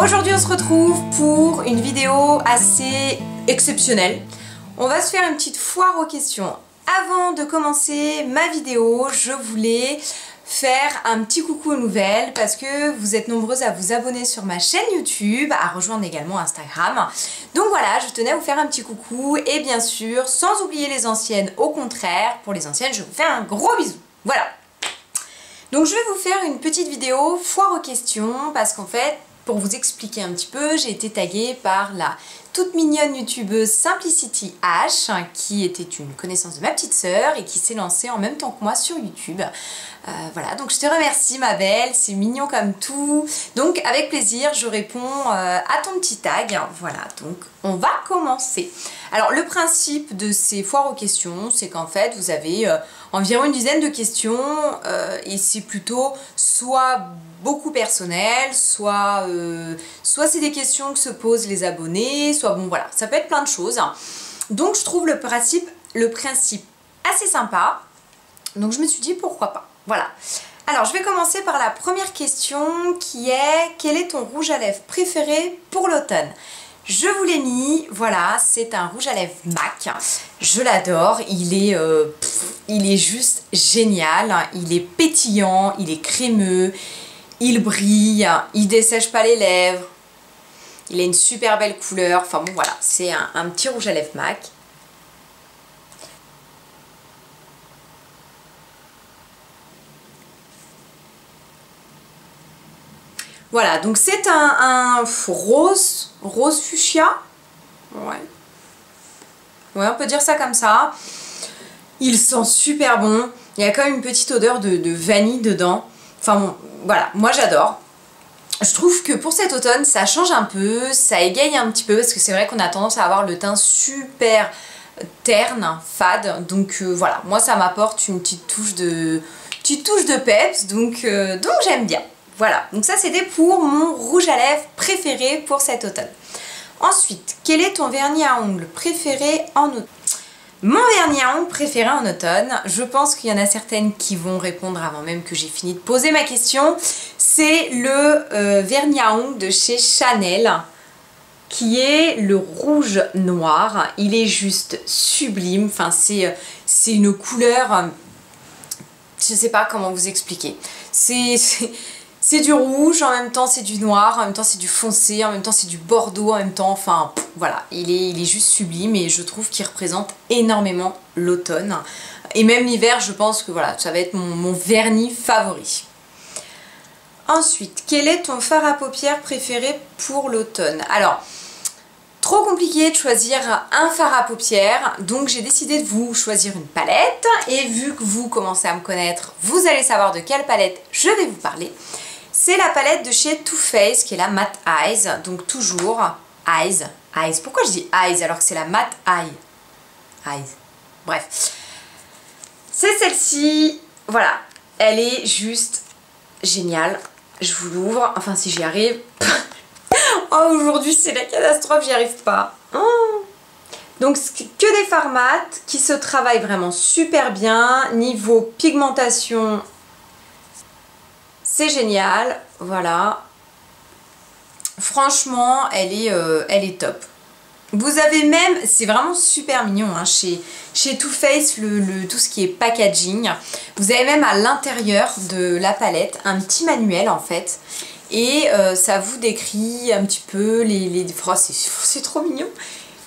Aujourd'hui on se retrouve pour une vidéo assez exceptionnelle. On va se faire une petite foire aux questions. Avant de commencer ma vidéo, je voulais faire un petit coucou aux nouvelles parce que vous êtes nombreuses à vous abonner sur ma chaîne YouTube, à rejoindre également Instagram. Donc voilà, je tenais à vous faire un petit coucou et bien sûr, sans oublier les anciennes, au contraire, pour les anciennes, je vous fais un gros bisou. Voilà. Donc je vais vous faire une petite vidéo foire aux questions parce qu'en fait, pour vous expliquer un petit peu, j'ai été taguée par la toute mignonne youtubeuse Simplicity H qui était une connaissance de ma petite sœur et qui s'est lancée en même temps que moi sur YouTube. Voilà, donc je te remercie ma belle, c'est mignon comme tout. Donc avec plaisir, je réponds à ton petit tag. Voilà, donc on va commencer. Alors le principe de ces foires aux questions, c'est qu'en fait vous avez environ une dizaine de questions et c'est plutôt soit beaucoup personnel, soit c'est des questions que se posent les abonnés, soit bon voilà, ça peut être plein de choses. Donc je trouve le principe assez sympa, donc je me suis dit pourquoi pas. Voilà. Alors je vais commencer par la première question qui est: quel est ton rouge à lèvres préféré pour l'automne? Je vous l'ai mis, voilà, c'est un rouge à lèvres MAC, je l'adore, il est juste génial, il est pétillant, il est crémeux, il brille, il dessèche pas les lèvres, il a une super belle couleur, enfin bon voilà, c'est un petit rouge à lèvres MAC. Voilà, donc c'est un rose fuchsia, ouais, on peut dire ça comme ça. Il sent super bon, il y a quand même une petite odeur de vanille dedans, enfin bon, voilà, moi j'adore. Je trouve que pour cet automne, ça change un peu, ça égaye un petit peu, parce que c'est vrai qu'on a tendance à avoir le teint super terne, fade, donc voilà, moi ça m'apporte une petite touche de peps, donc j'aime bien. Voilà, donc ça c'était pour mon rouge à lèvres préféré pour cet automne. Ensuite, quel est ton vernis à ongles préféré en automne? Mon vernis à ongles préféré en automne, je pense qu'il y en a certaines qui vont répondre avant même que j'ai fini de poser ma question, c'est le vernis à ongles de chez Chanel, qui est le rouge noir. Il est juste sublime, enfin c'est une couleur, je sais pas comment vous expliquer, c'est du rouge, en même temps c'est du noir, en même temps c'est du foncé, en même temps c'est du bordeaux, en même temps, enfin voilà, il est juste sublime et je trouve qu'il représente énormément l'automne. Et même l'hiver, je pense que voilà, ça va être mon vernis favori. Ensuite, quel est ton fard à paupières préféré pour l'automne? Alors, trop compliqué de choisir un fard à paupières, donc j'ai décidé de vous choisir une palette. Et vu que vous commencez à me connaître, vous allez savoir de quelle palette je vais vous parler. C'est la palette de chez Too Faced qui est la Matte Eyes, donc toujours Eyes. Pourquoi je dis Eyes alors que c'est la Matte Eyes? Bref, c'est celle-ci, voilà, elle est juste géniale. Je vous l'ouvre, enfin si j'y arrive. Oh, aujourd'hui c'est la catastrophe, j'y arrive pas. Oh. Donc que des fards mat qui se travaillent vraiment super bien. Niveau pigmentation, c'est génial, voilà. Franchement, elle est top. Vous avez même, c'est vraiment super mignon hein, chez Too Faced, tout ce qui est packaging. Vous avez même à l'intérieur de la palette un petit manuel en fait. Et ça vous décrit un petit peu oh, c'est trop mignon,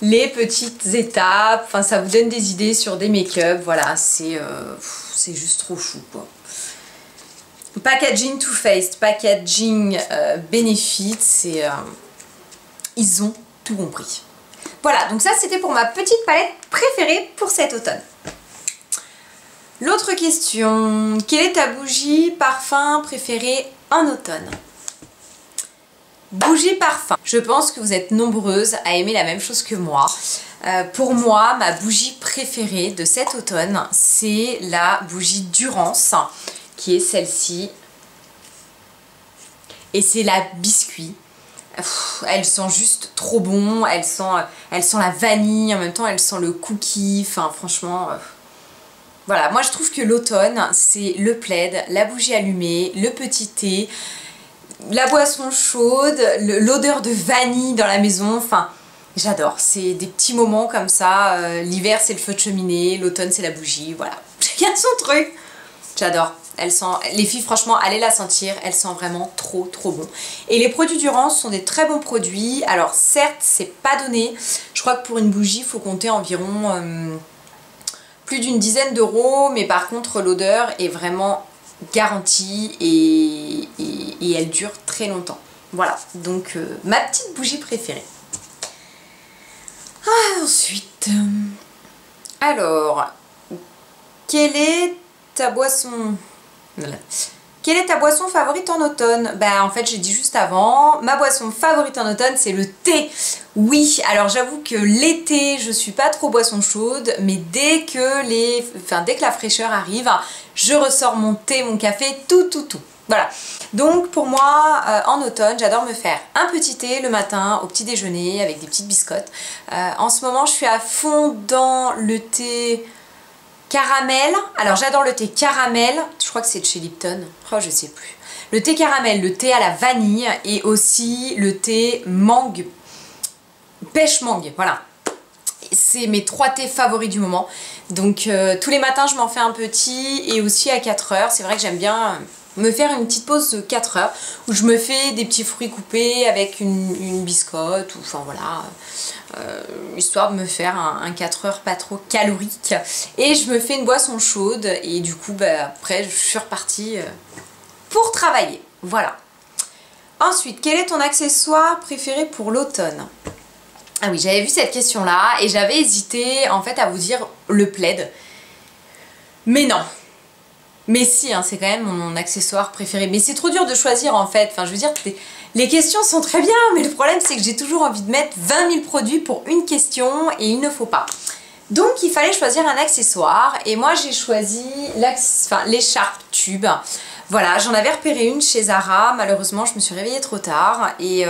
les petites étapes, enfin ça vous donne des idées sur des make-up, voilà, c'est juste trop chou quoi. Packaging Too Faced, packaging Benefit, ils ont tout compris. Voilà, donc ça c'était pour ma petite palette préférée pour cet automne. L'autre question, quelle est ta bougie parfum préférée en automne? Bougie parfum. Je pense que vous êtes nombreuses à aimer la même chose que moi. Pour moi, ma bougie préférée de cet automne, c'est la bougie Durance, qui est celle-ci. Et c'est la biscuit. Elle sent juste trop bon, elle sent la vanille, en même temps elle sent le cookie, enfin franchement... Voilà, moi je trouve que l'automne, c'est le plaid, la bougie allumée, le petit thé. la boisson chaude, l'odeur de vanille dans la maison, enfin j'adore, c'est des petits moments comme ça, l'hiver c'est le feu de cheminée, l'automne c'est la bougie, voilà, chacun son truc, j'adore. Elle sent, les filles franchement allez la sentir, elle sent vraiment trop bon. Et les produits Durance sont des très bons produits, alors certes c'est pas donné, je crois que pour une bougie il faut compter environ plus d'une dizaine d'euros, mais par contre l'odeur est vraiment garantie et elle dure très longtemps. Voilà, donc ma petite bougie préférée. Ensuite, alors, quelle est ta boisson? Quelle est ta boisson favorite en automne? Bah en fait j'ai dit juste avant, ma boisson favorite en automne c'est le thé. Oui, alors j'avoue que l'été je suis pas trop boisson chaude, mais dès que la fraîcheur arrive, je ressors mon thé, mon café, tout. Voilà, donc pour moi en automne j'adore me faire un petit thé le matin au petit déjeuner avec des petites biscottes. En ce moment je suis à fond dans le thé caramel, alors j'adore le thé caramel, je crois que c'est de chez Lipton, oh je sais plus. Le thé caramel, le thé à la vanille et aussi le thé mangue, pêche mangue, voilà. C'est mes 3 thés favoris du moment. Donc tous les matins je m'en fais un petit et aussi à 4 heures, c'est vrai que j'aime bien me faire une petite pause de 4 heures où je me fais des petits fruits coupés avec une biscotte ou enfin voilà, histoire de me faire un 4 heures pas trop calorique et je me fais une boisson chaude et du coup bah, après je suis repartie pour travailler, voilà. Ensuite, quel est ton accessoire préféré pour l'automne? Ah oui, j'avais vu cette question là et j'avais hésité en fait à vous dire le plaid, mais non. Mais si, hein, c'est quand même mon accessoire préféré. Mais c'est trop dur de choisir en fait. Enfin, je veux dire, les questions sont très bien, mais le problème c'est que j'ai toujours envie de mettre 20 000 produits pour une question et il ne faut pas. Donc il fallait choisir un accessoire et moi j'ai choisi l'écharpe tube. Voilà, j'en avais repéré une chez Zara, malheureusement je me suis réveillée trop tard et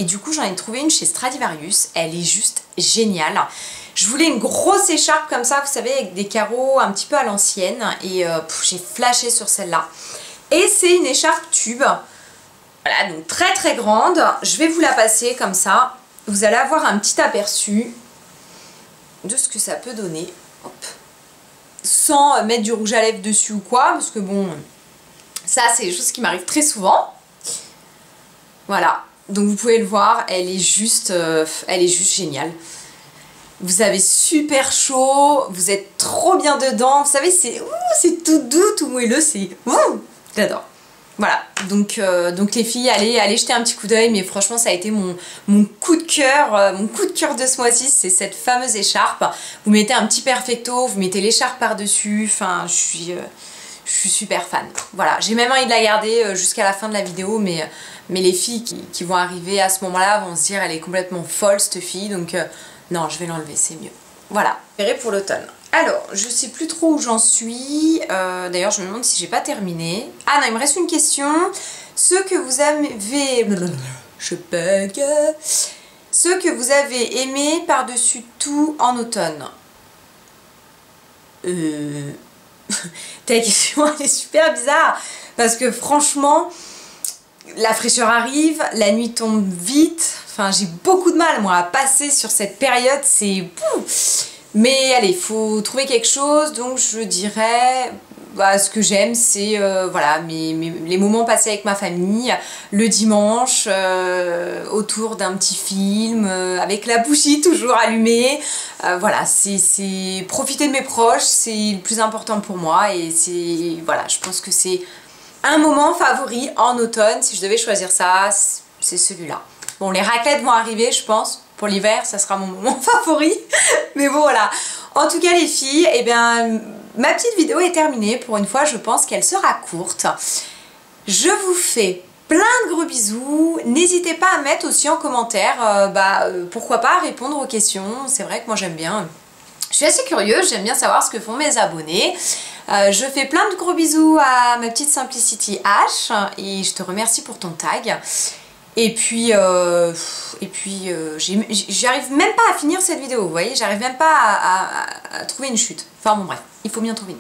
du coup j'en ai trouvé une chez Stradivarius. Elle est juste géniale. Je voulais une grosse écharpe comme ça, vous savez, avec des carreaux un petit peu à l'ancienne. Et j'ai flashé sur celle-là. Et c'est une écharpe tube. Voilà, donc très grande. Je vais vous la passer comme ça. Vous allez avoir un petit aperçu de ce que ça peut donner. Hop. Sans mettre du rouge à lèvres dessus ou quoi. Parce que bon, ça c'est des choses qui m'arrivent très souvent. Voilà. Donc vous pouvez le voir, elle est juste géniale. Vous avez super chaud, vous êtes trop bien dedans, vous savez c'est tout doux, tout moelleux, c'est j'adore. Voilà, donc les filles, allez jeter un petit coup d'œil, mais franchement ça a été mon coup de cœur, de ce mois-ci, c'est cette fameuse écharpe. Vous mettez un petit perfecto, vous mettez l'écharpe par-dessus, enfin je suis super fan. Voilà, j'ai même envie de la garder jusqu'à la fin de la vidéo, mais les filles qui vont arriver à ce moment-là vont se dire elle est complètement folle cette fille, donc non, je vais l'enlever, c'est mieux. Voilà, pour l'automne. Alors, je sais plus trop où j'en suis. D'ailleurs, je me demande si j'ai pas terminé. Ah non, il me reste une question. Ce que vous avez... Je bug. Ce que vous avez aimé par-dessus tout en automne. Ta question, elle est super bizarre. Parce que franchement, la fraîcheur arrive, la nuit tombe vite. Enfin, j'ai beaucoup de mal, moi, à passer sur cette période. C'est... Mais allez, il faut trouver quelque chose. Donc, je dirais... Bah, ce que j'aime, c'est voilà, les moments passés avec ma famille, le dimanche, autour d'un petit film, avec la bougie toujours allumée. Voilà, c'est profiter de mes proches, c'est le plus important pour moi. Et c'est... Voilà, je pense que c'est un moment favori en automne. Si je devais choisir ça, c'est celui-là. Bon, les raclettes vont arriver, je pense. Pour l'hiver, ça sera mon moment favori. Mais bon, voilà. En tout cas, les filles, eh bien, ma petite vidéo est terminée. Pour une fois, je pense qu'elle sera courte. Je vous fais plein de gros bisous. N'hésitez pas à mettre aussi en commentaire, pourquoi pas répondre aux questions. C'est vrai que moi, j'aime bien. Je suis assez curieuse, j'aime bien savoir ce que font mes abonnés. Je fais plein de gros bisous à ma petite Simplicity H. Et je te remercie pour ton tag. Et puis j'arrive même pas à finir cette vidéo, vous voyez, j'arrive même pas à trouver une chute. Enfin bon bref, il faut bien trouver une.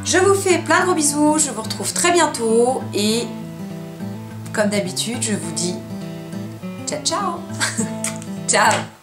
Je vous fais plein de gros bisous, je vous retrouve très bientôt et comme d'habitude, je vous dis ciao ciao. Ciao.